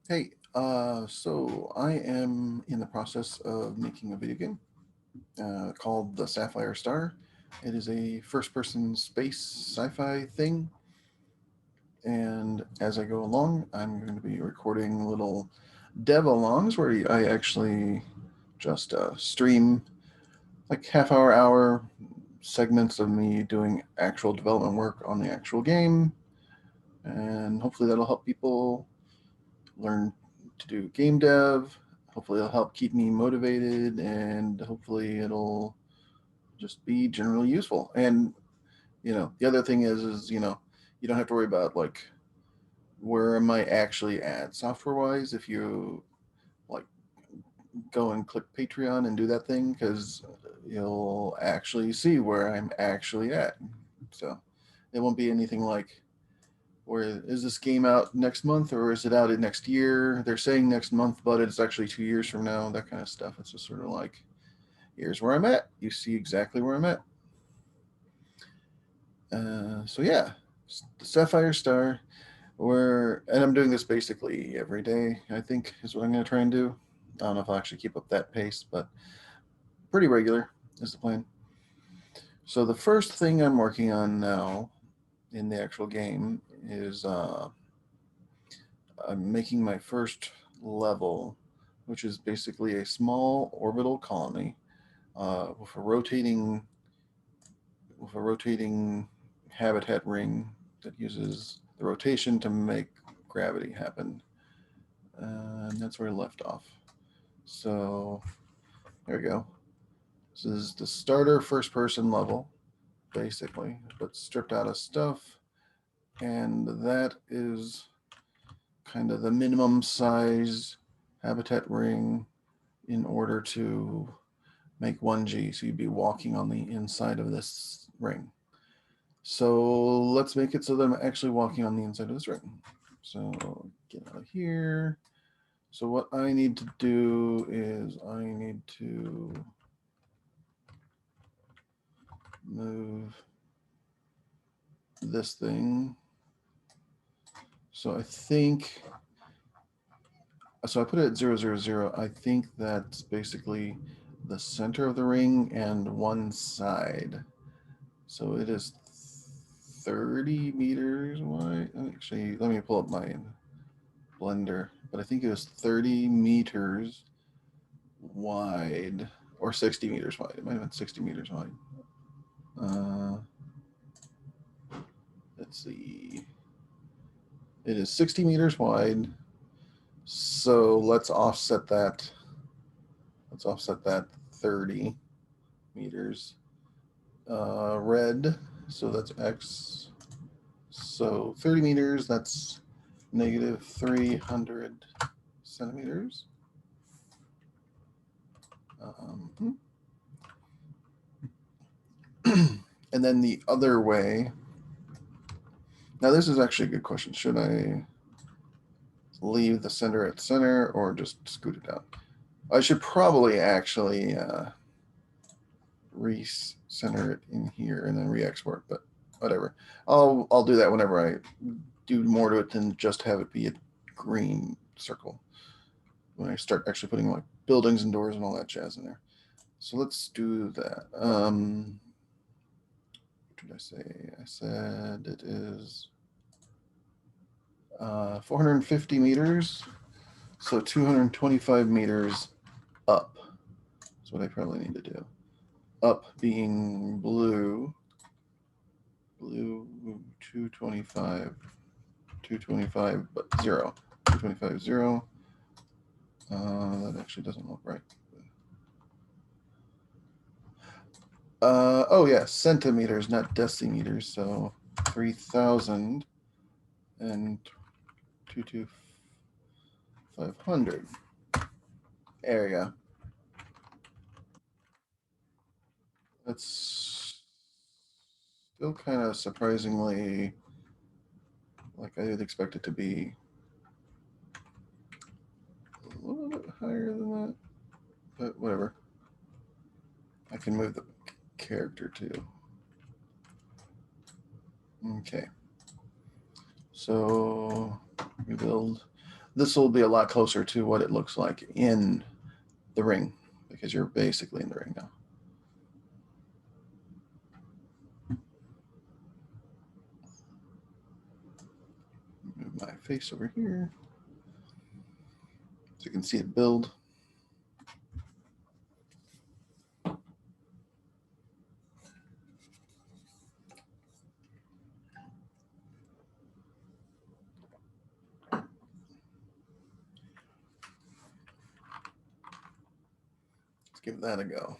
Hey, so I am in the process of making a video game called The Sapphire Star. It is a first person space sci fi thing. And as I go along, I'm going to be recording little Devalongs where I actually just stream like hour segments of me doing actual development work on the actual game. And hopefully that'll help people learn to do game dev. Hopefully, it'll help keep me motivated, and hopefully, it'll just be generally useful. And the other thing is you don't have to worry about like where am I actually at software wise if you like go and click Patreon and do that thing because you'll actually see where I'm actually at. So it won't be anything like or is this game out next month or is it out in next year? They're saying next month, but it's actually 2 years from now. That kind of stuff. It's just sort of like, here's where I'm at. You see exactly where I'm at. So yeah, the Sapphire Star. And I'm doing this basically every day. I think is what I'm going to try and do. I don't know if I'll actually keep up that pace, but pretty regular is the plan. So the first thing I'm working on now in the actual game is I'm making my first level, which is basically a small orbital colony with a rotating habitat ring that uses the rotation to make gravity happen. And that's where I left off. So there we go. This is the starter first person level, basically, but stripped out of stuff. And that is kind of the minimum size habitat ring in order to make 1G. So you'd be walking on the inside of this ring. So let's make it so that I'm actually walking on the inside of this ring. So get out of here. So what I need to do is I need to move this thing. So I put it at 0, 0, 0. I think that's basically the center of the ring and one side. So it is 30 meters wide. Actually, let me pull up my blender. But I think it was 30 meters wide or 60 meters wide. It might have been 60 meters wide. Uh, let's see. It is 60 meters wide. So let's offset that 30 meters. Red. So that's X. So 30 meters, that's negative 300 centimeters. Um, and then the other way. Now, this is actually a good question. Should I leave the center at center or just scoot it down? I should probably actually re-center it in here and then re-export, but whatever. I'll do that whenever I do more to it than just have it be a green circle. When I start actually putting like buildings and doors and all that jazz in there. So let's do that. What did I say? I said it is 450 meters, so 225 meters up. That's what I probably need to do. Up being blue, 225, 225, but 0. 225, 0. That actually doesn't look right. Oh yeah, centimeters, not decimeters. So 3,000 and 2,500. There you go. That's still kind of surprisingly like I did expect it to be a little bit higher than that, but whatever. I can move the character too. Okay. So we build this will be a lot closer to what it looks like in the ring, because you're basically in the ring now. Move my face over here so you can see it build. Let's give that a go.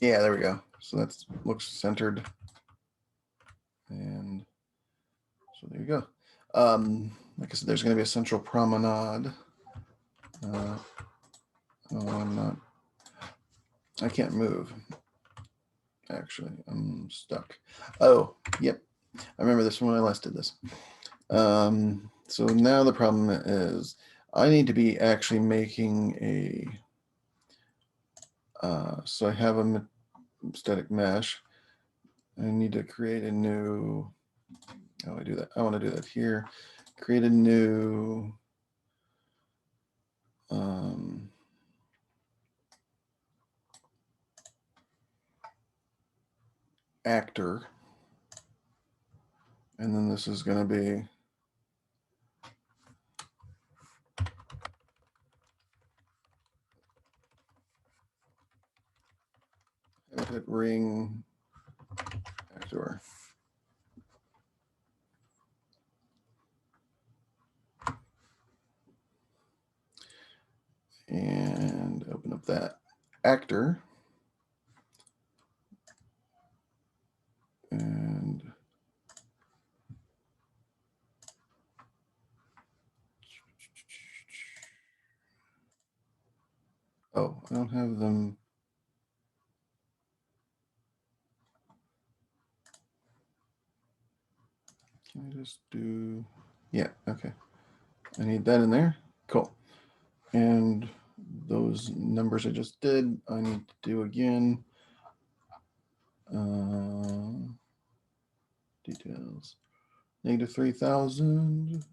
Yeah, there we go. So that looks centered. And so there you go. Like I said, there's going to be a central promenade. Oh, I'm not. I can't move. Actually, I'm stuck. Oh, yep. I remember this when I last did this. So now the problem is I need to be actually making a. So I have a static mesh. I need to create a new. How do I do that? I want to do that here. Create a new. Actor, and then this is going to be habitat ring actor. And open up that actor. And oh, I don't have them. Can I just do, yeah, okay. I need that in there. Cool. And those numbers I just did, I need to do again. Details. -3,000.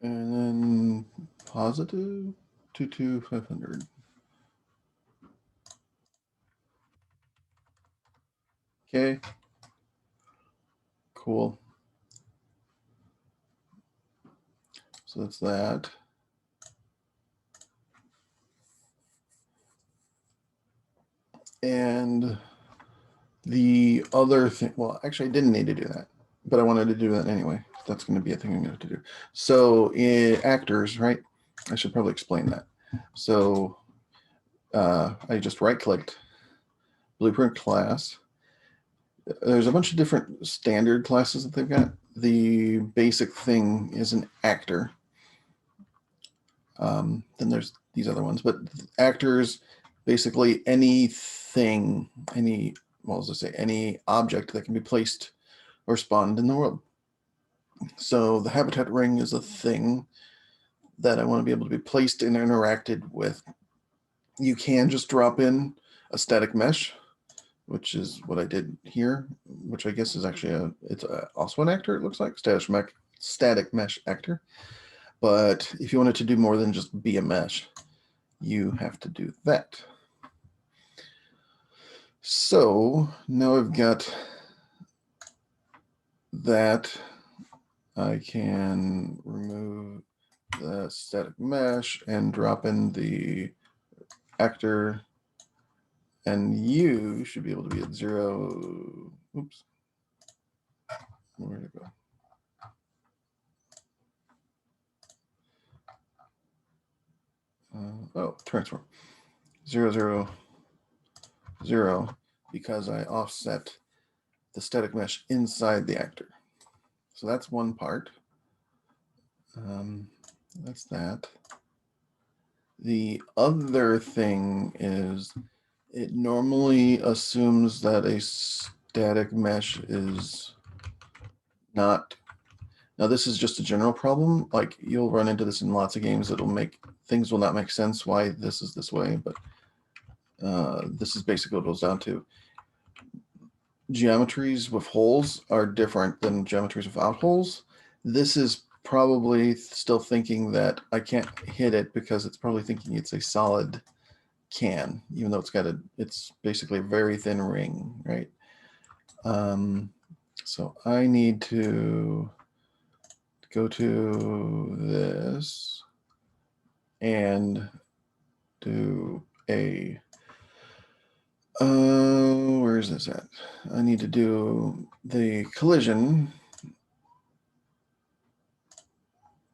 And then positive 22500. Okay. Cool. So that's that. And the other thing, well, actually, I didn't need to do that, but I wanted to do that anyway. That's going to be a thing I'm going to have to do. So actors, right? I should probably explain that. So I just right-clicked, blueprint class. There's a bunch of different standard classes that they've got. The basic thing is an actor. Then there's these other ones, but actors, basically anything, any object that can be placed or spawned in the world. So the habitat ring is a thing that I want to be able to be placed and interacted with. You can just drop in a static mesh, which is what I did here, which I guess is actually also an actor, it looks like, static mesh actor. But if you wanted to do more than just be a mesh, you have to do that. So now I've got that. I can remove the static mesh and drop in the actor, and you should be able to be at 0. Oops. Where'd it go? Oh, transform 0, 0, 0, because I offset the static mesh inside the actor. So that's one part. That's that. The other thing is it normally assumes that a static mesh is not. Now this is just a general problem. Like you'll run into this in lots of games. Things will not make sense why this is this way, but this is basically what it goes down to. geometries with holes are different than geometries without holes. This is probably still thinking that I can't hit it because it's probably thinking it's a solid can, even though it's basically a very thin ring, right? So I need to go to this and do a, where is this at? I need to do the collision,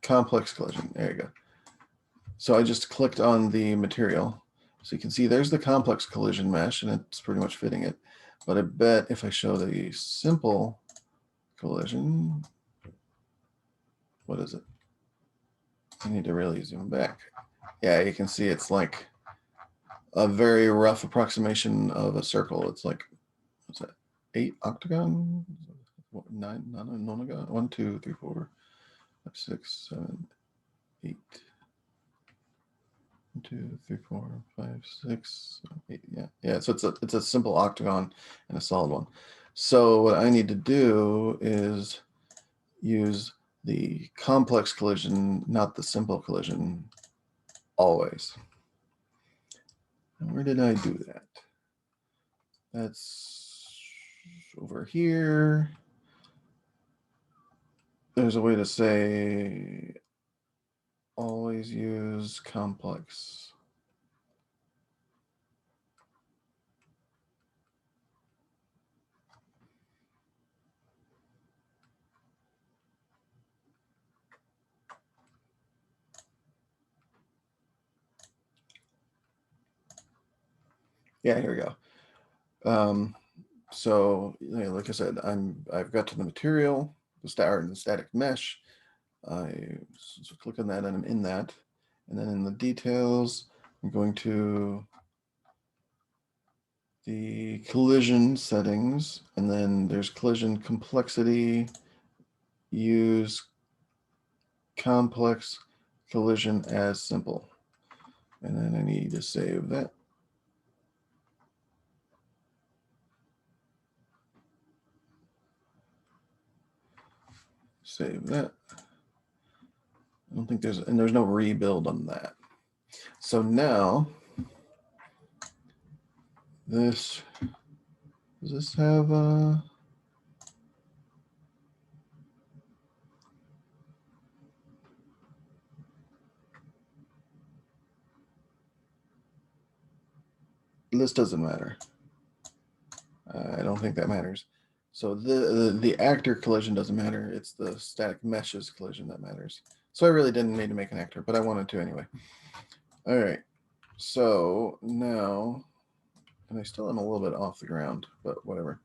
complex collision. There you go. So I just clicked on the material. So you can see there's the complex collision mesh, and it's pretty much fitting it. But I bet if I show the simple collision, what is it? I need to really zoom back. Yeah, you can see it's like a very rough approximation of a circle. It's like, what's that? 8 octagon? 9 nonagon? 1, 2, 3, 4, 5, 6, 7, 8. 1, 2, 3, 4, 5, 6, 7, 8. Yeah. So it's a simple octagon and a solid one. So what I need to do is use the complex collision, not the simple collision, always. And where did I do that? That's over here. There's a way to say always use complex. Yeah, here we go. So like I said, I've got to the material, the static mesh. So click on that and I'm in that. And then in the details, I'm going to the collision settings, and then there's collision complexity, use complex collision as simple. And then I need to save that. Save that. I don't think there's no rebuild on that. So now does this have this doesn't matter. I don't think that matters. So the actor collision doesn't matter. It's the static meshes collision that matters. So I really didn't need to make an actor, but I wanted to anyway. All right. So now, and I still am a little bit off the ground, but whatever.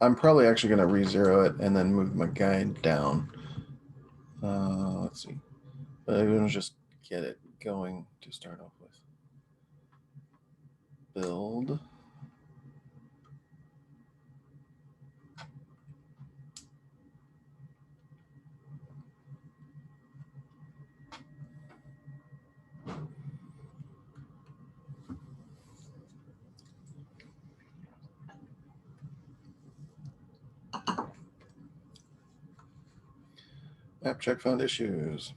I'm probably actually going to re-zero it and then move my guide down. Let's see. I'm going to just get it going to start off with. Build. Map check found issues.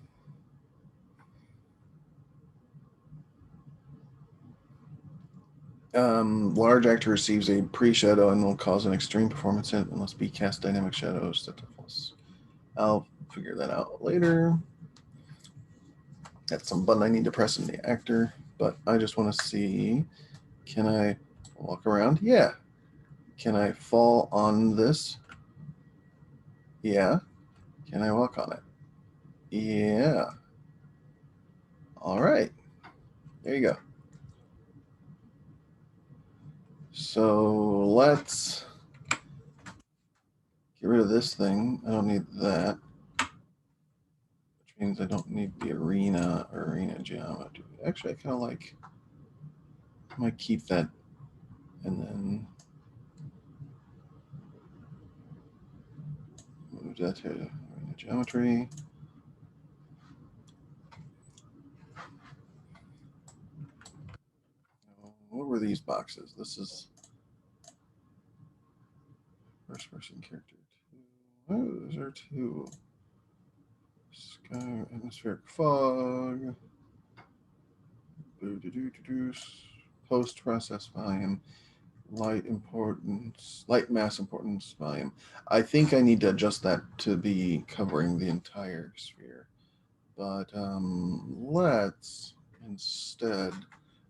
Large actor receives a pre-shadow and will cause an extreme performance hit unless be cast dynamic shadows set to false. I'll figure that out later. That's some button I need to press in the actor, but I just want to see, can I walk around? Yeah. Can I fall on this? Yeah. Can I walk on it? Yeah. All right. There you go. So let's get rid of this thing. I don't need that, which means I don't need the arena geometry. Actually, I kind of like, I might keep that and then move that to arena geometry. What were these boxes? This is First person character 2. Oh, those are 2. Sky, atmospheric fog. Post process volume. Light importance, light mass importance volume. I think I need to adjust that to be covering the entire sphere. But let's instead,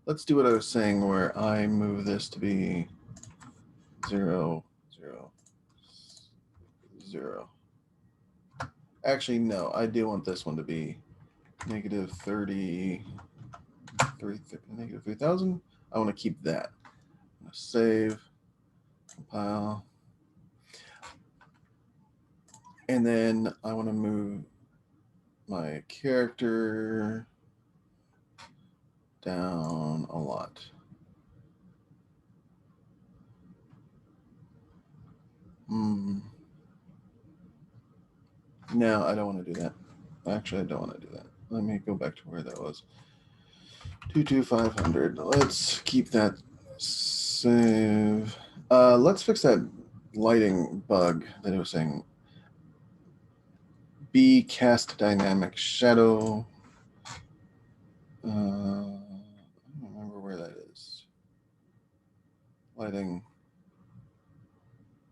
let's do what I was saying where I move this to be 0, 0, 0. Actually, no, I do want this one to be negative 30, negative 3,000. I want to keep that. I'm going to save, compile. And then I want to move my character down a lot. No, I don't want to do that. Actually, I don't want to do that. Let me go back to where that was. 22500. Let's keep that save. Let's fix that lighting bug that it was saying. B cast dynamic shadow. I don't remember where that is. Lighting.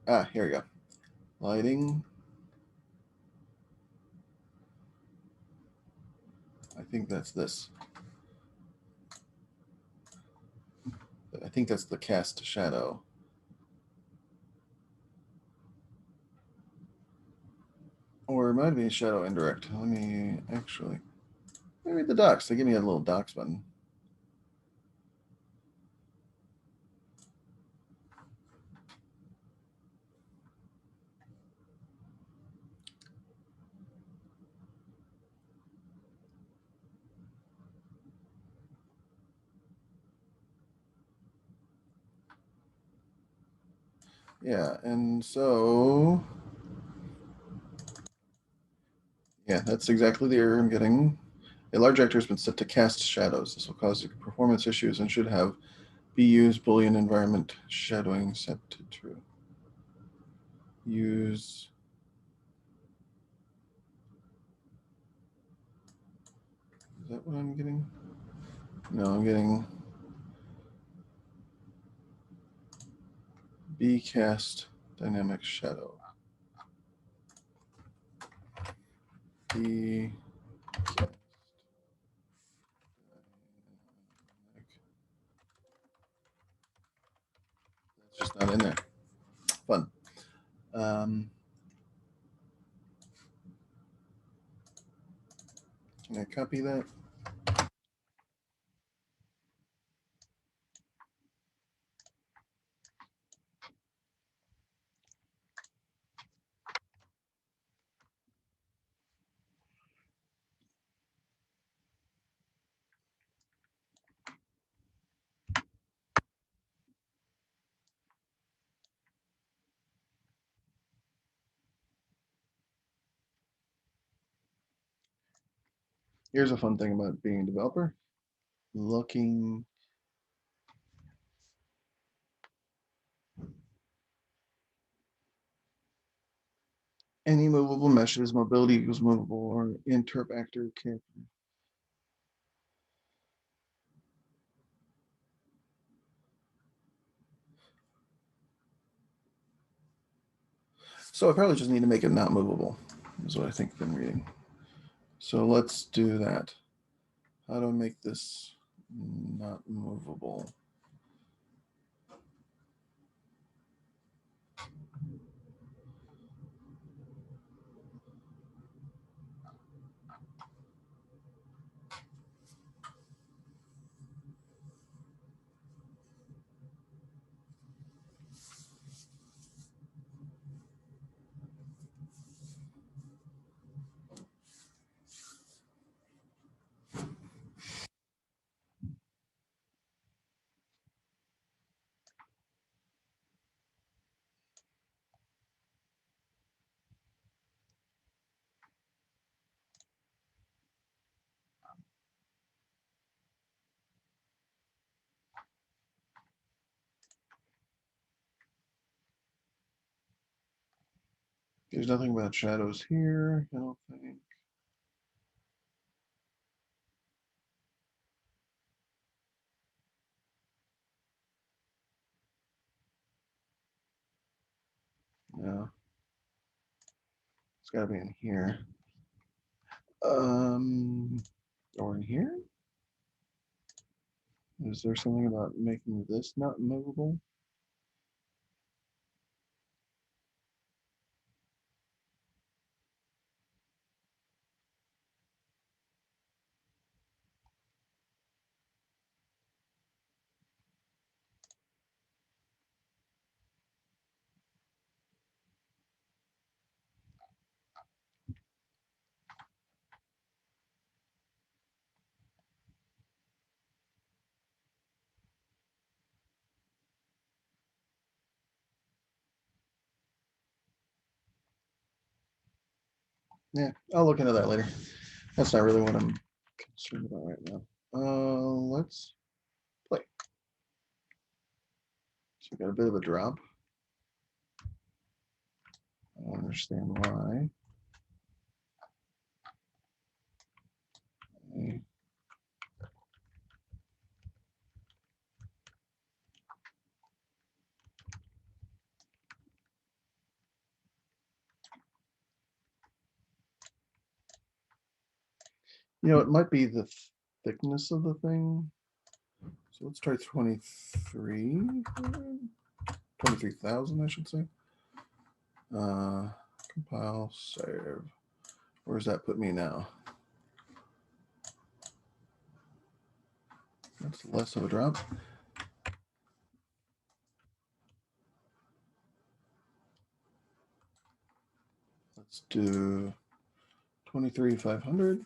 Ah, here we go. Lighting. I think that's this. I think that's the cast shadow. Or it might be shadow indirect. Let me actually. Maybe the docs. They give me a little docs button. Yeah, and so. Yeah, that's exactly the error I'm getting. A large actor has been set to cast shadows. This will cause performance issues and should have be used Boolean environment shadowing set to true. Use. Is that what I'm getting? No, I'm getting B cast dynamic shadow. B cast. That's just not in there. Fun. Can I copy that? Here's a fun thing about being a developer. Looking any movable meshes, mobility equals movable, or interp actor character. So I probably just need to make it not movable, is what I think I'm reading. So let's do that. How do I make this not movable? There's nothing about shadows here, I don't think. No, it's got to be in here. Or in here? Is there something about making this not movable? Yeah, I'll look into that later. That's not really what I'm concerned about right now. Let's play. So we got a bit of a drop. I don't understand why. Okay. You know, it might be the thickness of the thing. So let's try 23,000, I should say. Compile, save. Where's that put me now? That's less of a drop. Let's do 23,500.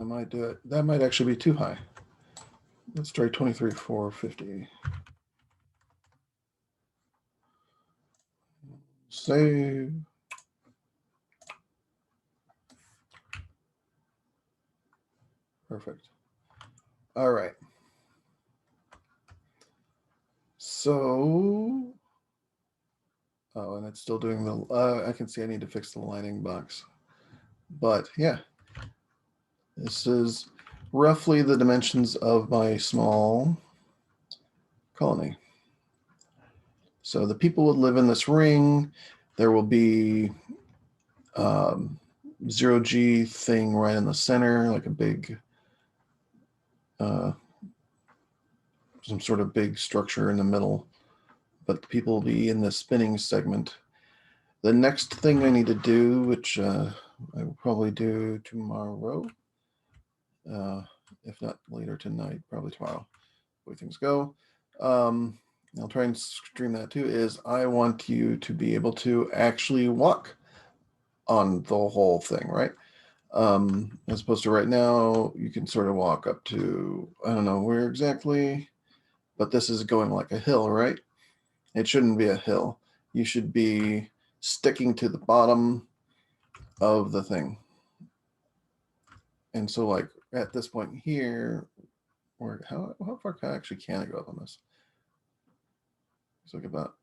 I might do it. That might actually be too high. Let's try 23,450. Save. Perfect. All right. So, oh, and it's still doing the, I can see I need to fix the lining box. But yeah, this is roughly the dimensions of my small colony. So the people would live in this ring. There will be zero G thing right in the center, like a big, some sort of big structure in the middle. But the people will be in the spinning segment. The next thing I need to do, which I will probably do tomorrow, if not later tonight, probably tomorrow, the way things go. I'll try and stream that too, is I want you to be able to actually walk on the whole thing, right? As opposed to right now, you can sort of walk up to, I don't know where exactly, but this is going like a hill, right? It shouldn't be a hill. You should be sticking to the bottom of the thing. And so like at this point here, or how far actually can I go up on this? It's like about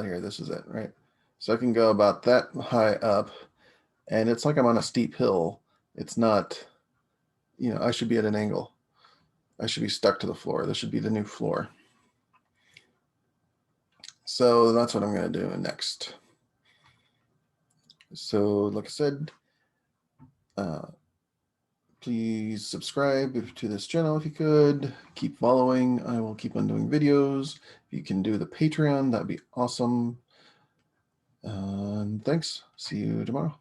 here. This is it, right? So I can go about that high up, and it's like I'm on a steep hill. It's not, you know, I should be at an angle. I should be stuck to the floor. This should be the new floor. So that's what I'm going to do next. So like I said, please subscribe to this channel if you could. Keep following. I will keep on doing videos. If you can do the Patreon, that'd be awesome. Thanks. See you tomorrow.